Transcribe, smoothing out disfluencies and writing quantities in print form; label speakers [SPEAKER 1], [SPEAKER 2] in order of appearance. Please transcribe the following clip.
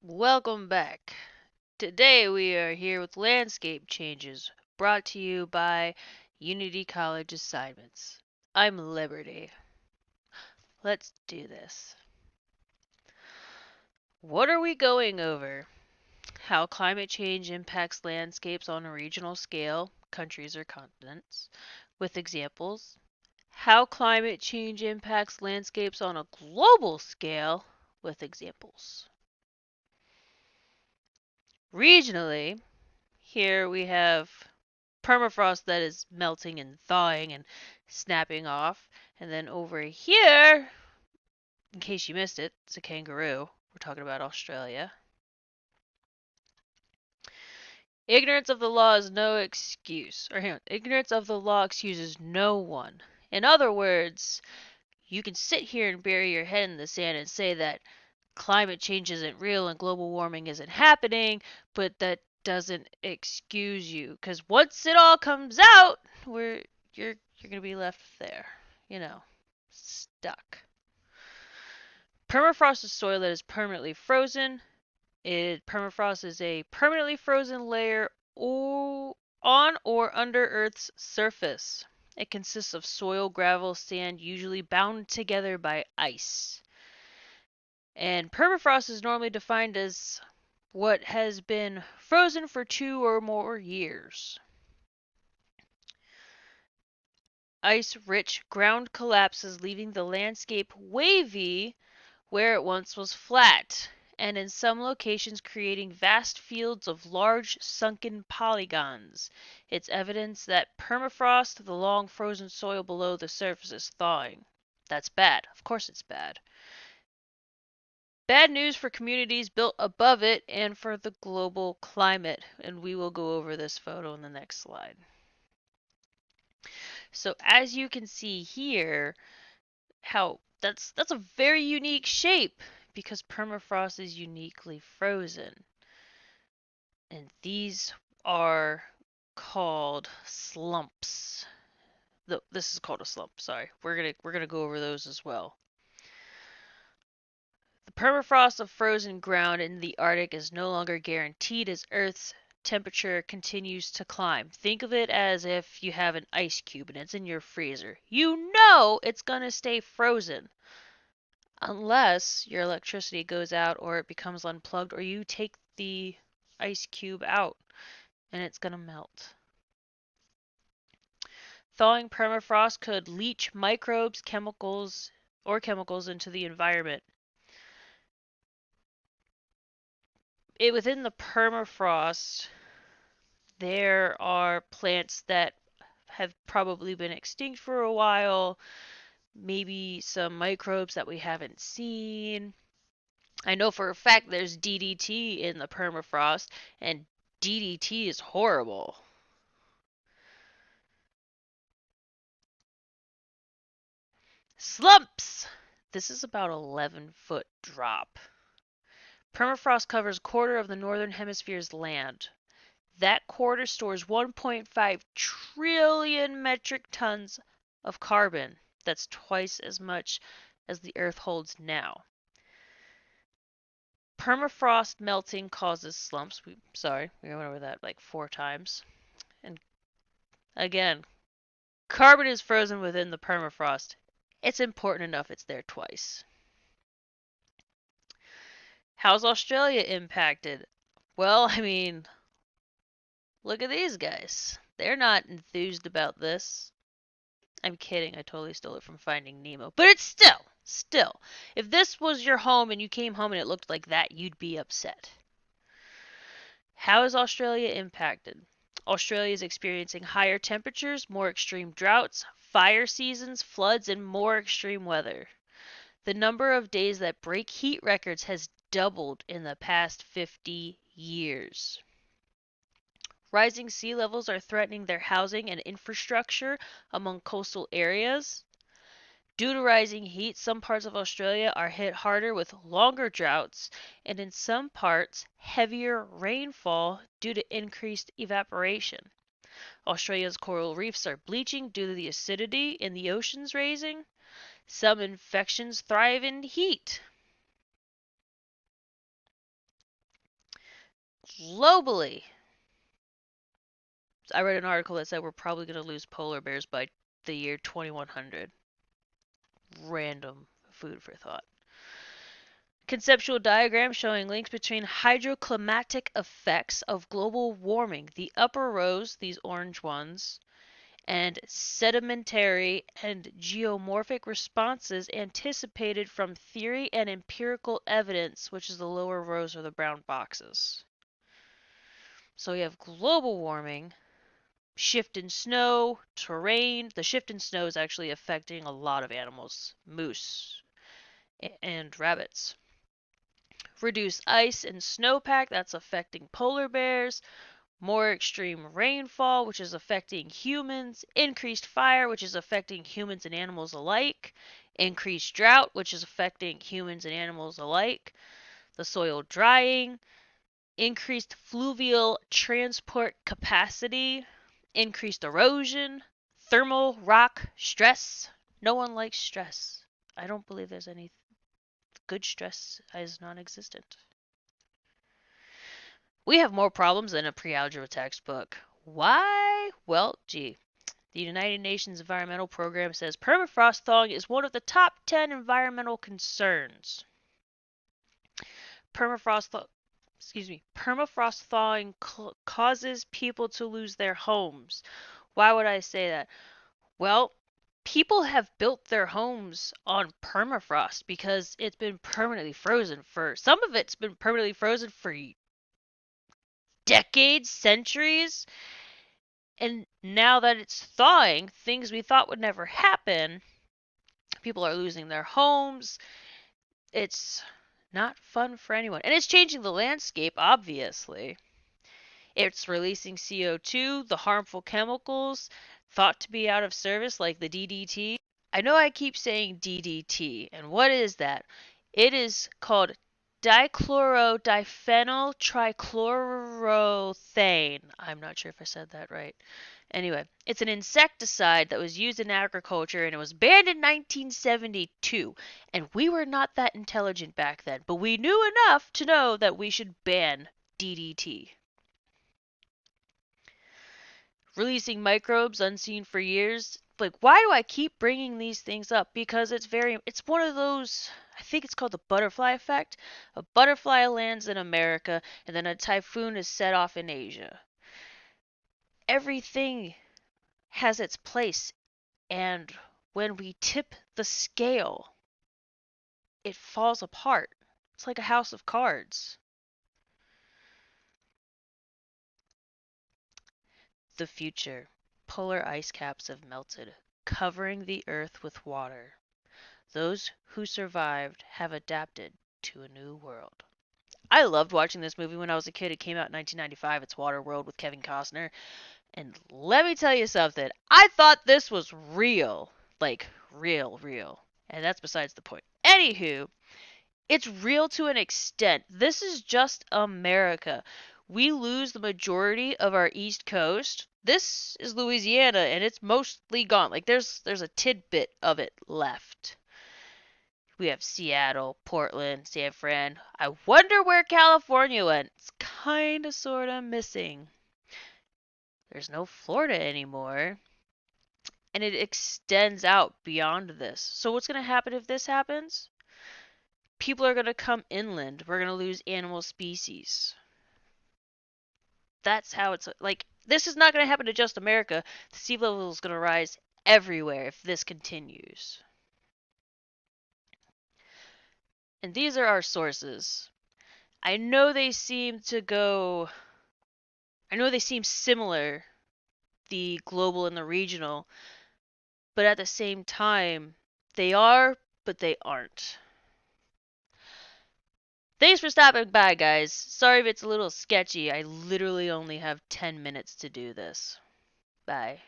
[SPEAKER 1] Welcome back. Today we are here with landscape changes brought to you by Unity College Assignments. I'm Liberty. Let's do this. What are we going over? How climate change impacts landscapes on a regional scale, countries or continents, with examples. How climate change impacts landscapes on a global scale, with examples. Regionally, here we have permafrost that is melting and thawing and snapping off. And then over here, in case you missed it, it's a kangaroo. We're talking about Australia. Ignorance of the law is no excuse. Or hang on, ignorance of the law excuses no one. In other words, you can sit here and bury your head in the sand and say that climate change isn't real and global warming isn't happening, but that doesn't excuse you. Because once it all comes out, you're gonna be left there, you know, stuck. Permafrost is soil that is permanently frozen. Permafrost is a permanently frozen layer on or under Earth's surface. It consists of soil, gravel, sand, usually bound together by ice. And permafrost is normally defined as what has been frozen for 2 or more years. Ice-rich ground collapses, leaving the landscape wavy where it once was flat, and in some locations creating vast fields of large sunken polygons. It's evidence that permafrost, the long frozen soil below the surface, is thawing. That's bad. Of course it's bad. Bad news for communities built above it and for the global climate, and we will go over this photo in the next slide. So as you can see here, how that's a very unique shape because permafrost is uniquely frozen. And these are called slumps. This is called a slump, sorry. We're gonna go over those as well. The permafrost of frozen ground in the Arctic is no longer guaranteed as Earth's temperature continues to climb. Think of it as if you have an ice cube and it's in your freezer. You know it's gonna stay frozen unless your electricity goes out or it becomes unplugged or you take the ice cube out and it's gonna melt. Thawing permafrost could leach microbes, chemicals into the environment. Within the permafrost, there are plants that have probably been extinct for a while, maybe some microbes that we haven't seen. I know for a fact there's DDT in the permafrost, and DDT is horrible. Slumps! This is about 11-foot drop. Permafrost covers a quarter of the northern hemisphere's land. That quarter stores 1.5 trillion metric tons of carbon. That's twice as much as the Earth holds now. Permafrost melting causes slumps. We went over that like 4 times. And again, carbon is frozen within the permafrost. It's important enough it's there twice. How's Australia impacted? Well, I mean, look at these guys. They're not enthused about this. I'm kidding. I totally stole it from Finding Nemo. But it's still. If this was your home and you came home and it looked like that, you'd be upset. How is Australia impacted? Australia is experiencing higher temperatures, more extreme droughts, fire seasons, floods, and more extreme weather. The number of days that break heat records has doubled in the past 50 years. Rising sea levels are threatening their housing and infrastructure among coastal areas. Due to rising heat, some parts of Australia are hit harder with longer droughts, and in some parts, heavier rainfall due to increased evaporation. Australia's coral reefs are bleaching due to the acidity in the oceans rising. Some infections thrive in heat. Globally, I read an article that said we're probably going to lose polar bears by the year 2100. Random food for thought. Conceptual diagram showing links between hydroclimatic effects of global warming. The upper rows, these orange ones, and sedimentary and geomorphic responses anticipated from theory and empirical evidence, which is the lower rows or the brown boxes. So we have global warming, shift in snow, terrain. The shift in snow is actually affecting a lot of animals, moose and rabbits. Reduced ice and snowpack, that's affecting polar bears. More extreme rainfall, which is affecting humans. Increased fire, which is affecting humans and animals alike. Increased drought, which is affecting humans and animals alike. The soil drying. Increased fluvial transport capacity. Increased erosion. Thermal rock stress. No one likes stress. I don't believe there's any good stress is non-existent. We have more problems than a pre-algebra textbook. Why? Well, gee. The United Nations Environmental Program says permafrost thawing is one of the top 10 environmental concerns. Permafrost thawing causes people to lose their homes. Why would I say that? Well, people have built their homes on permafrost because it's been permanently frozen for some of it's been permanently frozen for decades, centuries. And now that it's thawing, things we thought would never happen, people are losing their homes. It's not fun for anyone. And it's changing the landscape, obviously. It's releasing CO2, the harmful chemicals thought to be out of service, like the DDT. I know I keep saying DDT, and what is that? It is called dichlorodiphenyl trichloroethane. I'm not sure if I said that right. Anyway, it's an insecticide that was used in agriculture and it was banned in 1972. And we were not that intelligent back then, but we knew enough to know that we should ban DDT. Releasing microbes unseen for years. Like, why do I keep bringing these things up? Because it's one of those, I think it's called the butterfly effect. A butterfly lands in America and then a typhoon is set off in Asia. Everything has its place, and when we tip the scale, it falls apart. It's like a house of cards. The future. Polar ice caps have melted, covering the earth with water. Those who survived have adapted to a new world. I loved watching this movie when I was a kid. It came out in 1995. It's Waterworld with Kevin Costner. And let me tell you something. I thought this was real. Like, real, real. And that's besides the point. Anywho, it's real to an extent. This is just America. We lose the majority of our East Coast. This is Louisiana, and it's mostly gone. Like, there's a tidbit of it left. We have Seattle, Portland, San Fran. I wonder where California went. It's kinda sorta missing. There's no Florida anymore. And it extends out beyond this. So what's going to happen if this happens? People are going to come inland. We're going to lose animal species. That's how it's like. This is not going to happen to just America. The sea level is going to rise everywhere if this continues. And these are our sources. I know they seem similar, the global and the regional, but at the same time, they are, but they aren't. Thanks for stopping by, guys. Sorry if it's a little sketchy. I literally only have 10 minutes to do this. Bye.